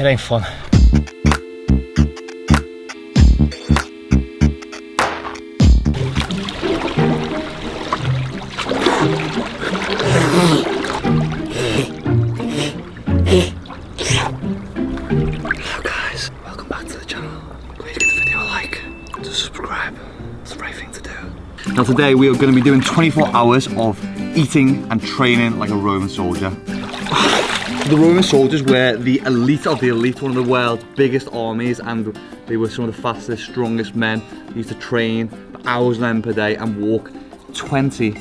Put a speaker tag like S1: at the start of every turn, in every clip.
S1: it ain't fun.
S2: Hello guys, welcome back to the channel. Please give the video a like and subscribe. It's the right thing to do. Now today we are going to be doing 24 hours of eating and training like a Roman soldier. The Roman soldiers were the elite of the elite, one of the world's biggest armies, and they were some of the fastest, strongest men. They used to train for hours on end per day and walk 20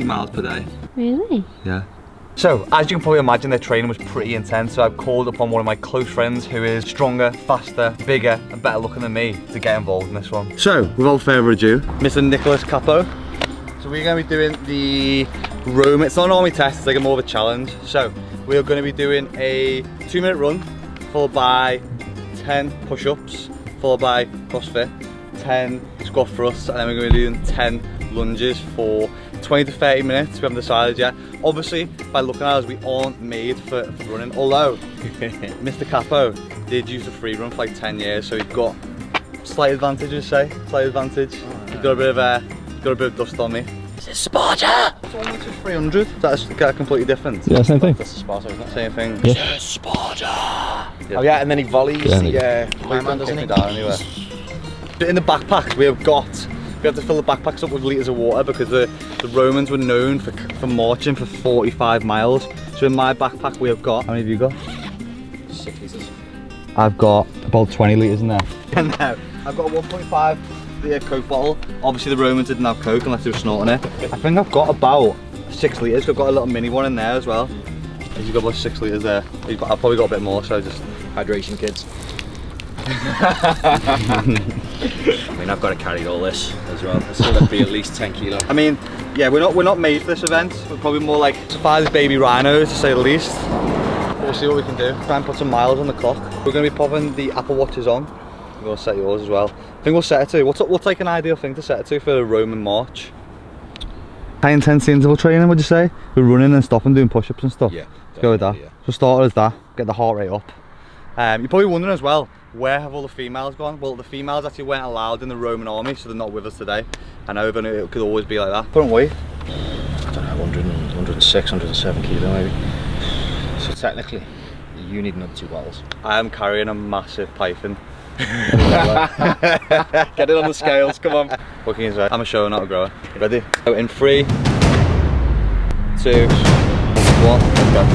S2: miles per day.
S3: Really?
S2: Yeah. So, as you can probably imagine, their training was pretty intense, so I've called upon one of my close friends who is stronger, faster, bigger and better looking than me to get involved in this one. So, without further ado, Mr. Nick Capo. So we're going to be doing the Roman, it's not an army test, it's like more of a challenge. So, we are going to be doing a 2-minute run, followed by 10 push-ups, followed by CrossFit, 10 squat thrusts, and then we're going to be doing 10 lunges for 20 to 30 minutes. We haven't decided yet. Obviously, by looking at us, we aren't made for running. Although, Mr. Capo did use a free run for like 10 years, so he's got slight advantage, you say? Slight advantage. He's got a bit of dust on me.
S1: Is it Sparta?
S2: It's only just 300. That's completely different.
S1: Yeah, same thing.
S4: That's the Sparta, isn't it?
S2: Same thing.
S1: Yeah.
S4: Sparta!
S2: Yeah.
S4: Oh yeah, and then he volleys
S1: Yeah,
S4: the my man, doesn't he?
S2: Down anyway. In the backpack, we have to fill the backpacks up with litres of water because the Romans were known for marching for 45 miles. So in my backpack we have got, how many have you got?
S4: 6 litres.
S2: I've got about 20 litres in there. And now, I've got a 1.5 litre Coke bottle. Obviously the Romans didn't have Coke unless they were snorting it. I think I've got about 6 litres, I've got a little mini one in there as well. He's got about 6 litres there. I've probably got a bit more, so just...
S4: Hydration, kids. I mean, I've got to carry all this as well. It's going to be at least 10 kilo.
S2: I mean, yeah, we're not made for this event. We're probably more like survive as baby rhinos, to say the least. But we'll see what we can do. Try and put some miles on the clock. We're going to be popping the Apple Watches on. We're going to set yours as well. I think we'll set it to. What's like an ideal thing to set it to for a Roman march? High intensity interval training, would you say? We're running and stopping, doing push-ups and stuff.
S4: Yeah.
S2: Let's go with that.
S4: Yeah.
S2: So start as that. Get the heart rate up. You're probably wondering as well, where have all the females gone? Well, the females actually weren't allowed in the Roman army, so they're not with us today. I know it could always be like that. Put on weight.
S4: I don't know, 100, 106, 107 kilo maybe. So technically, you need another 2 bottles. I
S2: am carrying a massive python.
S4: Get it on the scales, come on.
S2: What can you say? I'm a shower, not a grower. Ready? So in 3, 2, 1, let's go.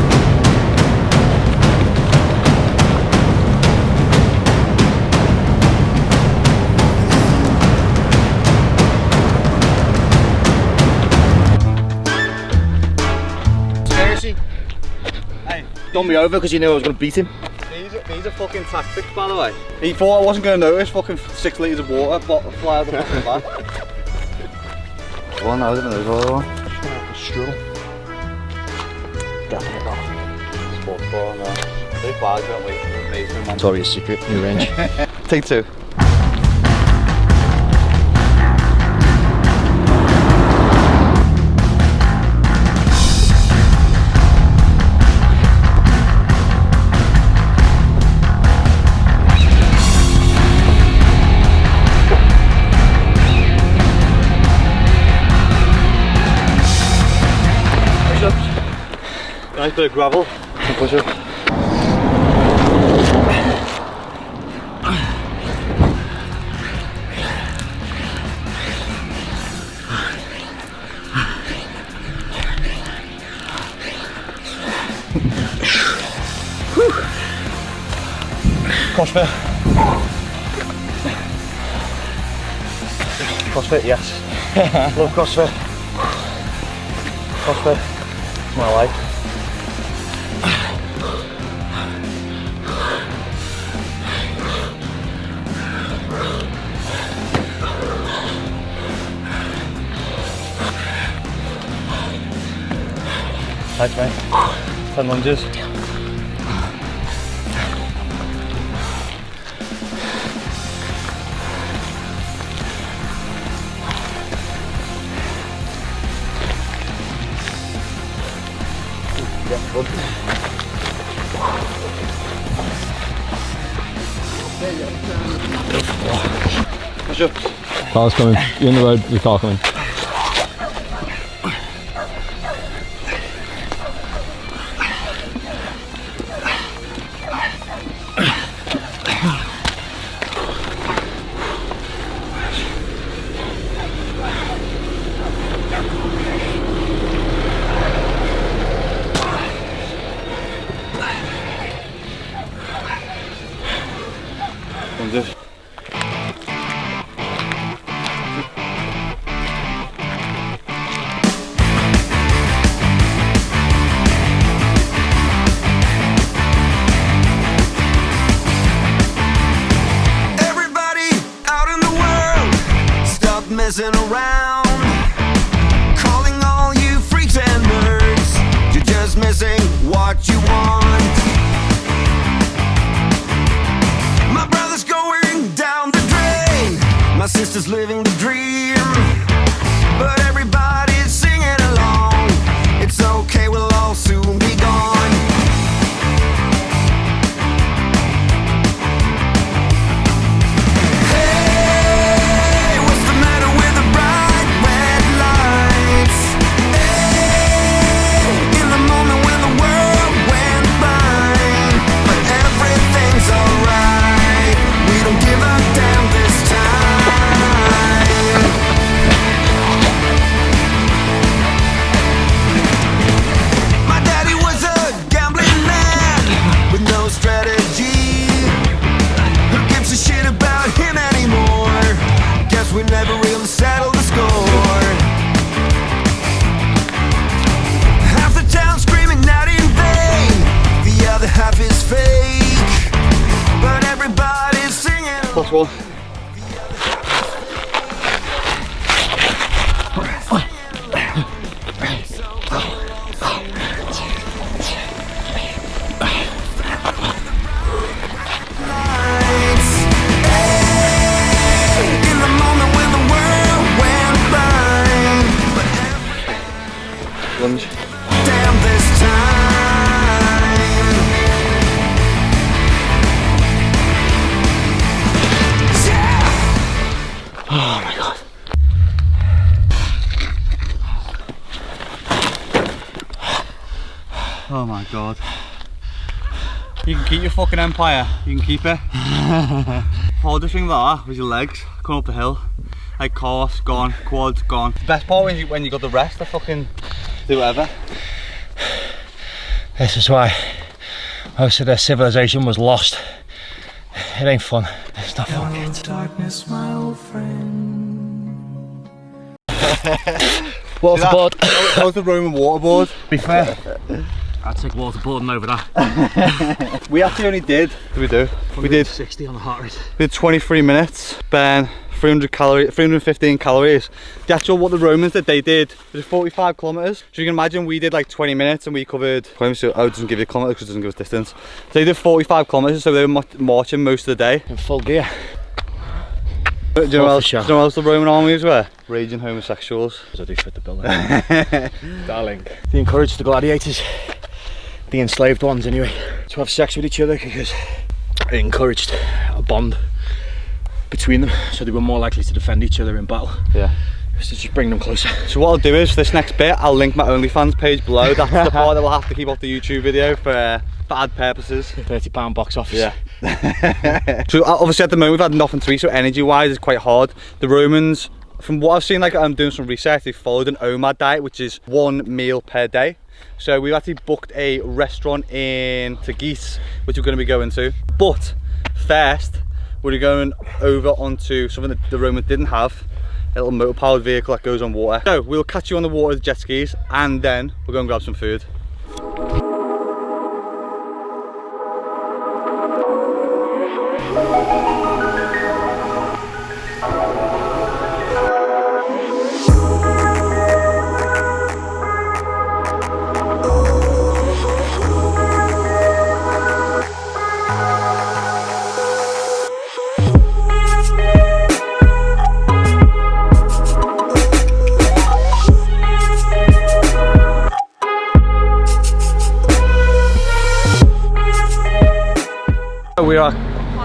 S4: Hey, done me over because you knew I was going to beat him.
S2: These are fucking tactics, by the way. He thought I wasn't going to notice fucking 6 litres of water fly out the fucking back. One, I didn't know the other one.
S4: Struggle. Definitely not.
S2: Sports bar, no. Big bags, don't we?
S4: Victoria's Secret, new range.
S2: Take 2. Nice bit of gravel and push up. CrossFit. CrossFit, yes. Love CrossFit. CrossFit, it's my life. Thanks, mate. 10 lunges. Yeah, good. Push up.
S1: Car's coming. You're in the road. Your car coming.
S2: Just.
S3: Messing around, calling all you freaks and nerds. You're just missing what you want. My brother's going down the drain, my sister's living the dream, but everybody's singing along. It's okay, we'll all soon be gone. We never really settled the score. Half the town screaming out in vain, the other half is fake, but everybody's singing.
S2: Plus one. Lunge.
S3: Damn this time. Yeah.
S1: Oh my god.
S2: Oh my god. You can keep your fucking empire. You can keep it. Hardest thing like that was your legs coming up the hill. Like calves gone, quads gone. The best part when you got the rest to fucking do whatever.
S1: This is why most of the civilization was lost. It ain't fun. It's not fun.
S3: Hello, darkness, my old friend.
S1: Waterboard.
S2: That was the Roman waterboard. To be fair,
S1: I'd take waterboarding over that.
S2: we actually only did. We did
S1: 60 on the heart rate.
S2: We did 23 minutes, burn 315 calories. The actual what the Romans did, they did was 45 kilometers. So you can imagine we did like 20 minutes and we covered. Oh, it doesn't give you kilometers because it doesn't give us distance. So they did 45 kilometers, so they were marching most of the day
S1: In full gear.
S2: Do you know what else the Roman armies were? Raging homosexuals.
S1: I do fit the bill. Darling. They encouraged the gladiators, the enslaved ones anyway, to have sex with each other because it encouraged a bond between them, so they were more likely to defend each other in battle.
S2: Yeah.
S1: So just bring them closer.
S2: So what I'll do is, for this next bit, I'll link my OnlyFans page below. That's the part that we'll have to keep off the YouTube video for ad purposes.
S1: £30 box office.
S2: Yeah. So obviously at the moment we've had nothing to eat, so energy wise it's quite hard. The Romans, from what I've seen, like I'm doing some research, they followed an OMAD diet, which is 1 meal per day. So we've actually booked a restaurant in Tegis, which we're going to be going to. But first, we're going over onto something that the Romans didn't have, a little motor powered vehicle that goes on water. So we'll catch you on the water with jet skis, and then we'll go and grab some food.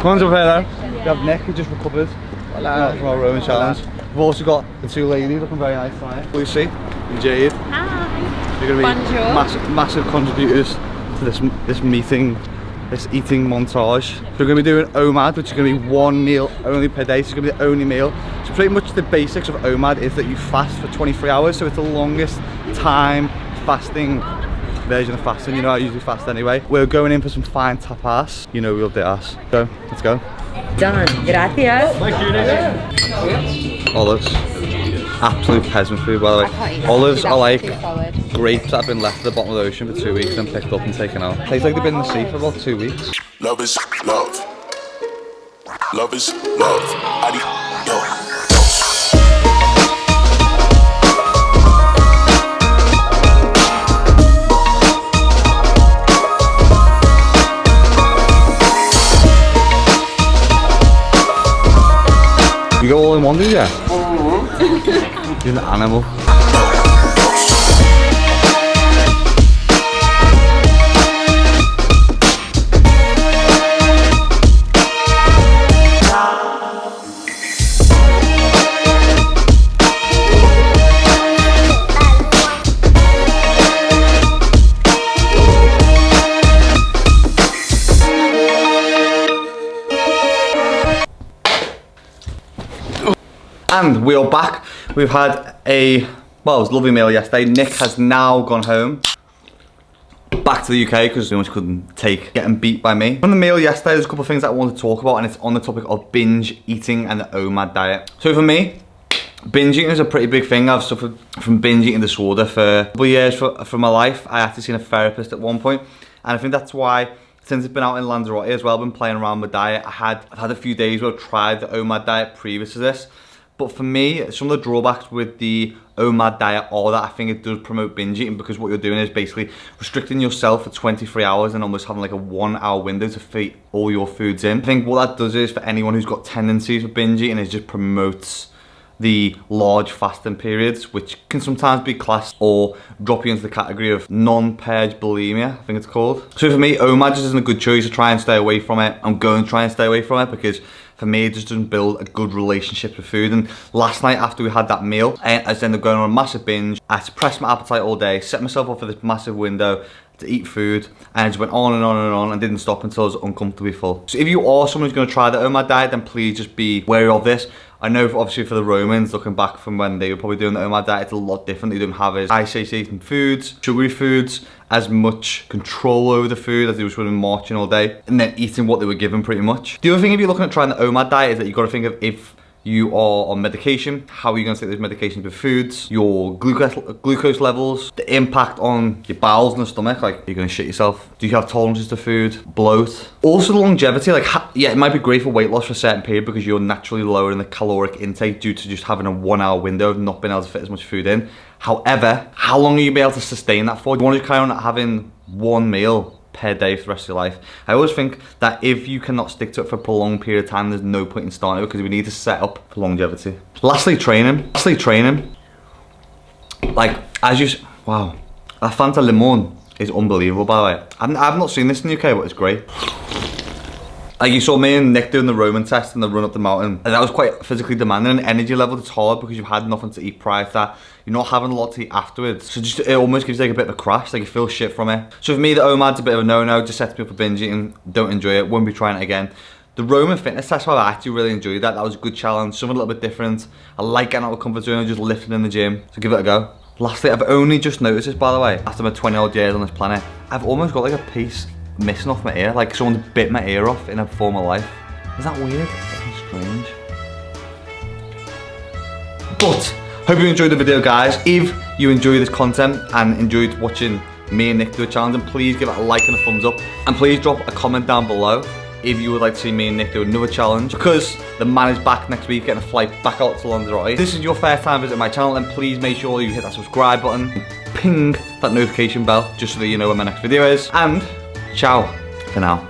S2: Come on up here then. We have Nick who just recovered from our rowing challenge. We've also got the two ladies looking very nice tonight. Lucy and Jade.
S5: Hi.
S2: They're going to be massive contributors to this meeting, this eating montage. So we're going to be doing OMAD, which is going to be one meal only per day. So it's going to be the only meal. So pretty much the basics of OMAD is that you fast for 23 hours. So it's the longest time fasting version of fasting. You know I usually fast anyway. We're going in for some fine tapas. You know we'll do us. So let's go.
S5: Done. Gracias.
S2: Thank you, Nick. Olives. Absolute peasant food, by the way. Olives are like grapes that have been left at the bottom of the ocean for 2 weeks and picked up and taken out. Tastes like they've been in the sea for about 2 weeks.
S6: Love is love. Love is love.
S2: You go all in one, do you? You're an animal. And we are back. We've had it was a lovely meal yesterday. Nick has now gone home, back to the UK because he much couldn't take getting beat by me. From the meal yesterday, there's a couple of things that I want to talk about, and it's on the topic of binge eating and the OMAD diet. So for me, binge eating is a pretty big thing. I've suffered from binge eating disorder for a couple of years for my life. I had to see a therapist at one point, and I think that's why, since I've been out in Lanzarote as well, I've been playing around with diet. I've had a few days where I've tried the OMAD diet previous to this. But for me, some of the drawbacks with the OMAD diet are that I think it does promote binge eating, because what you're doing is basically restricting yourself for 23 hours and almost having like a 1 hour window to fit all your foods in. I think what that does is, for anyone who's got tendencies for binge eating, it just promotes the large fasting periods, which can sometimes be classed or drop you into the category of non-purge bulimia, I think it's called. So for me, OMAD just isn't a good choice to try and stay away from it. I'm going to try and stay away from it because for me, it just doesn't build a good relationship with food. And last night, after we had that meal, I ended up going on a massive binge. I suppressed my appetite all day, set myself up for this massive window to eat food, and I just went on and on and on and didn't stop until I was uncomfortably full. So if you are someone who's going to try the OMAD diet, then please just be wary of this. I know obviously for the Romans, looking back from when they were probably doing the OMAD diet, it's a lot different. They don't have as satiating foods, sugary foods, as much control over the food as they were sort of marching all day and then eating what they were given pretty much. The other thing if you're looking at trying the OMAD diet is that you've got to think of, if you are on medication, how are you going to take those medications with foods, your glucose levels, the impact on your bowels and the stomach, like you're going to shit yourself. Do you have tolerances to food, bloat? Also the longevity, like yeah, it might be great for weight loss for a certain period because you're naturally lower in the caloric intake due to just having a 1 hour window of not being able to fit as much food in. However, how long are you be able to sustain that for? Do you want to carry on having one meal per day for the rest of your life? I always think that if you cannot stick to it for a prolonged period of time, there's no point in starting it because we need to set up for longevity. Lastly, training. Like, wow, that Fanta Limon is unbelievable, by the way. I've not seen this in the UK, but it's great. Like, you saw me and Nick doing the Roman test and the run up the mountain, and that was quite physically demanding. And energy level, it's hard because you've had nothing to eat prior to that. You're not having a lot to eat afterwards, so just it almost gives you like a bit of a crash, like you feel shit from it. So for me, the OMAD's a bit of a no-no, just sets me up for binge eating, don't enjoy it, won't be trying it again. The Roman fitness test, I actually really enjoyed that. That was a good challenge, something a little bit different. I like getting out of the comfort zone and just lifting in the gym, so give it a go. Lastly, I've only just noticed this, by the way, after my 20 odd years on this planet, I've almost got like a piece missing off my ear, like someone bit my ear off in a former life. Is that weird? That's strange. But hope you enjoyed the video, guys. If you enjoy this content and enjoyed watching me and Nick do a challenge, then please give it a like and a thumbs up, and please drop a comment down below if you would like to see me and Nick do another challenge, because the man is back next week getting a flight back out to Lanzarote. If this is your first time visiting my channel, then please make sure you hit that subscribe button and ping that notification bell just so that you know when my next video is. And ciao for now.